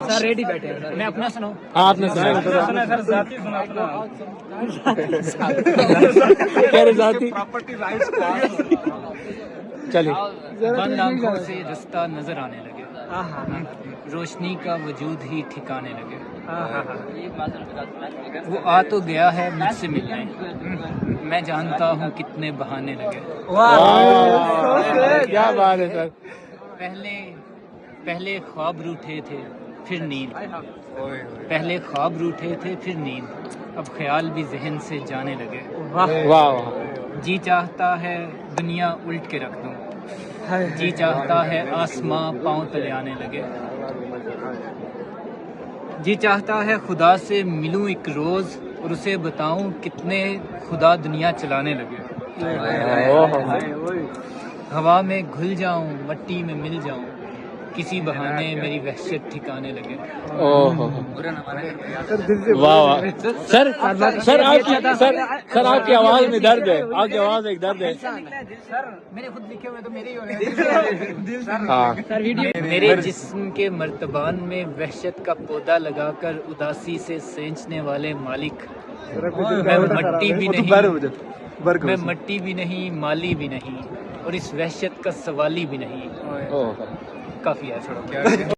سر ready بیٹھے ہیں. میں اپنا سناؤں؟ آپ نے سنا سر ذاتی سنا کہہ رہے ذاتی چلیے. بند آنکھوں سے رستہ نظر آنے لگے، روشنی کا وجود ہی ٹھکانے لگے، وہ آ تو گیا ہے مجھ سے ملنے، میں جانتا ہوں کتنے بہانے لگے. کیا بات ہے سر. پہلے خواب روٹھے تھے پھر نیند، پہلے خواب روٹھے تھے پھر نیند، اب خیال بھی ذہن سے جانے لگے. واہ واہ. جی چاہتا ہے دنیا الٹ کے رکھ دوں، جی چاہتا ہے آسماں پاؤں تلے آنے لگے، جی چاہتا ہے خدا سے ملوں ایک روز اور اسے بتاؤں کتنے خدا دنیا چلانے لگے. ہوا میں گھل جاؤں مٹی میں مل جاؤں، کسی بہانے میری وحشت ٹھکانے لگے. واہ واہ. سر سر آپ کی آواز میں درد ہے، آپ کی آواز ایک درد ہے. سر میرے خود لکھے ہوئے تو میرے ہی ہو رہے ہیں. ہاں میرے جسم کے مرتبان میں وحشت کا پودا لگا کر اداسی سے سینچنے والے مالک، میں مٹی بھی نہیں مالی بھی نہیں اور اس وحشت کا سوالی بھی نہیں. کافی ہے چھوڑو.